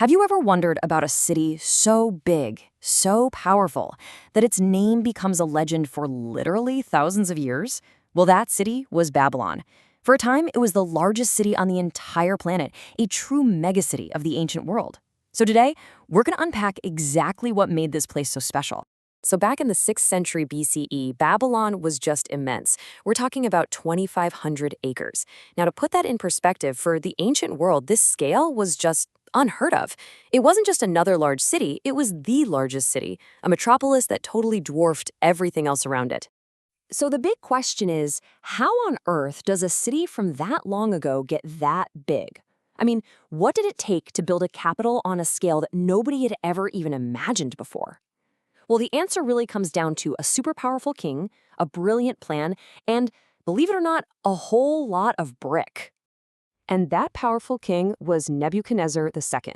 Have you ever wondered about a city so big, so powerful, that its name becomes a legend for literally thousands of years? Well, that city was Babylon. For a time, it was the largest city on the entire planet, a true megacity of the ancient world. So today, we're going to unpack exactly what made this place so special. So back in the 6th century BCE, Babylon was just immense. We're talking about 2,500 acres. Now, to put that in perspective, for the ancient world, this scale was just unheard of. It wasn't just another large city, it was the largest city, a metropolis that totally dwarfed everything else around it. So the big question is, how on earth does a city from that long ago get that big? I mean, what did it take to build a capital on a scale that nobody had ever even imagined before? Well, the answer really comes down to a super powerful king, a brilliant plan, and, believe it or not, a whole lot of brick. And that powerful king was Nebuchadnezzar II.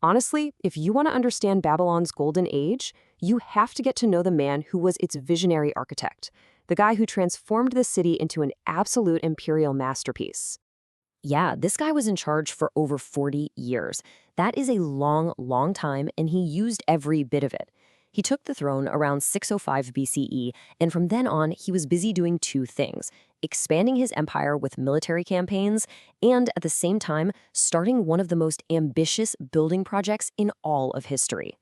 Honestly, if you want to understand Babylon's golden age, you have to get to know the man who was its visionary architect, the guy who transformed the city into an absolute imperial masterpiece. Yeah, this guy was in charge for over 40 years. That is a long, long time, and he used every bit of it. He took the throne around 605 BCE, and from then on, he was busy doing two things: expanding his empire with military campaigns, and at the same time, starting one of the most ambitious building projects in all of history.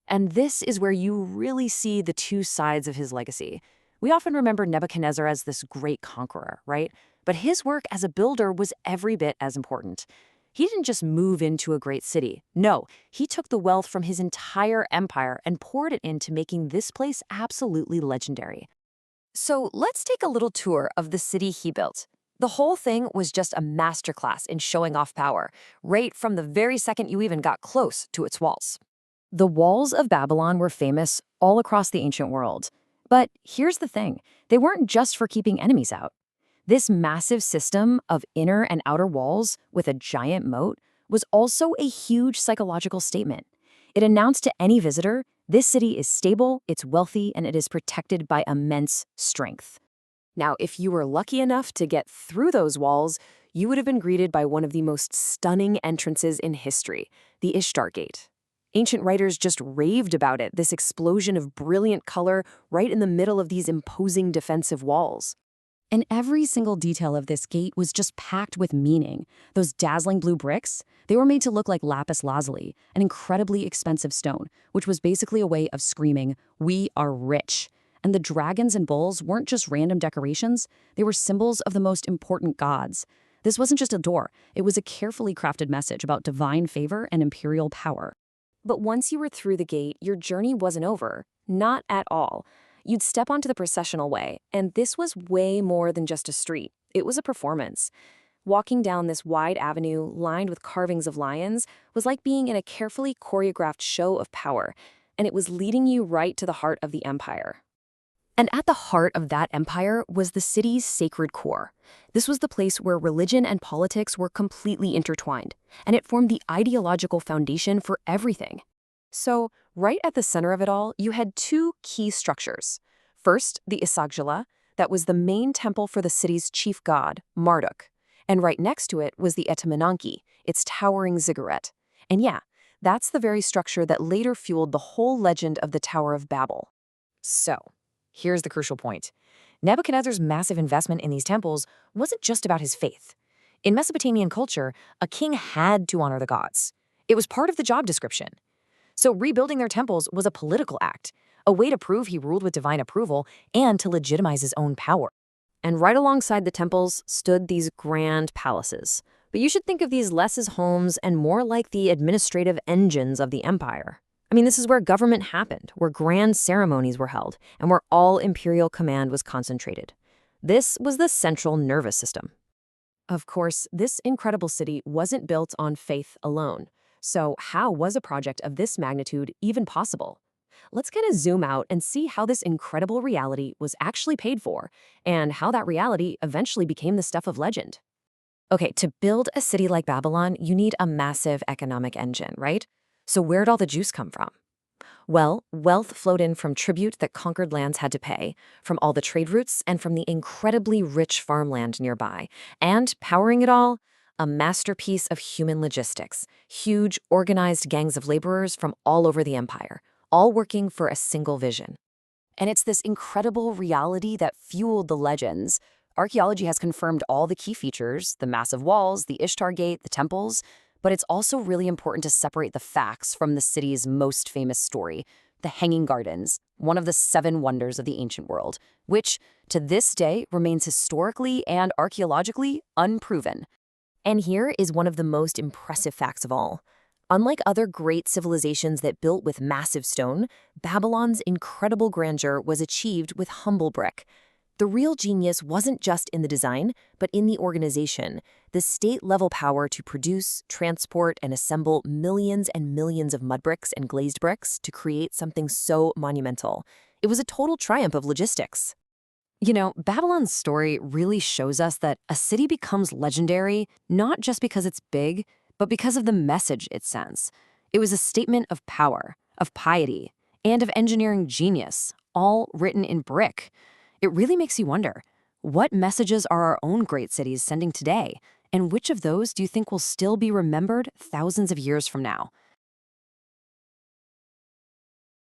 And this is where you really see the two sides of his legacy. We often remember Nebuchadnezzar as this great conqueror, right? But his work as a builder was every bit as important. He didn't just move into a great city. No, he took the wealth from his entire empire and poured it into making this place absolutely legendary. So let's take a little tour of the city he built. The whole thing was just a masterclass in showing off power, right from the very second you even got close to its walls. The walls of Babylon were famous all across the ancient world. But here's the thing, they weren't just for keeping enemies out. This massive system of inner and outer walls with a giant moat was also a huge psychological statement. It announced to any visitor, this city is stable, it's wealthy, and it is protected by immense strength. Now, if you were lucky enough to get through those walls, you would have been greeted by one of the most stunning entrances in history, the Ishtar Gate. Ancient writers just raved about it, this explosion of brilliant color right in the middle of these imposing defensive walls. And every single detail of this gate was just packed with meaning. Those dazzling blue bricks, they were made to look like lapis lazuli, an incredibly expensive stone, which was basically a way of screaming, "We are rich." And the dragons and bulls weren't just random decorations, they were symbols of the most important gods. This wasn't just a door, it was a carefully crafted message about divine favor and imperial power. But once you were through the gate, your journey wasn't over. Not at all. You'd step onto the processional way, and this was way more than just a street. It was a performance. Walking down this wide avenue lined with carvings of lions was like being in a carefully choreographed show of power, and it was leading you right to the heart of the empire. And at the heart of that empire was the city's sacred core. This was the place where religion and politics were completely intertwined, and it formed the ideological foundation for everything. So, right at the center of it all, you had two key structures. First, the Isagala, that was the main temple for the city's chief god, Marduk. And right next to it was the Etemenanki, its towering ziggurat. And yeah, that's the very structure that later fueled the whole legend of the Tower of Babel. So, here's the crucial point. Nebuchadnezzar's massive investment in these temples wasn't just about his faith. In Mesopotamian culture, a king had to honor the gods. It was part of the job description. So rebuilding their temples was a political act, a way to prove he ruled with divine approval and to legitimize his own power. And right alongside the temples stood these grand palaces. But you should think of these less as homes and more like the administrative engines of the empire. I mean, this is where government happened, where grand ceremonies were held, and where all imperial command was concentrated. This was the central nervous system. Of course, this incredible city wasn't built on faith alone. So how was a project of this magnitude even possible? Let's kind of zoom out and see how this incredible reality was actually paid for, and how that reality eventually became the stuff of legend. Okay, to build a city like Babylon, you need a massive economic engine, right? So where'd all the juice come from? Well, wealth flowed in from tribute that conquered lands had to pay, from all the trade routes, and from the incredibly rich farmland nearby. And powering it all, a masterpiece of human logistics, huge, organized gangs of laborers from all over the empire, all working for a single vision. And it's this incredible reality that fueled the legends. Archaeology has confirmed all the key features, the massive walls, the Ishtar Gate, the temples, but it's also really important to separate the facts from the city's most famous story, the Hanging Gardens, one of the 7 wonders of the ancient world, which, to this day, remains historically and archaeologically unproven. And here is one of the most impressive facts of all. Unlike other great civilizations that built with massive stone, Babylon's incredible grandeur was achieved with humble brick. The real genius wasn't just in the design, but in the organization, the state-level power to produce, transport, and assemble millions and millions of mud bricks and glazed bricks to create something so monumental. It was a total triumph of logistics. Babylon's story really shows us that a city becomes legendary not just because it's big, but because of the message it sends. It was a statement of power, of piety, and of engineering genius, all written in brick. It really makes you wonder, what messages are our own great cities sending today? And which of those do you think will still be remembered thousands of years from now?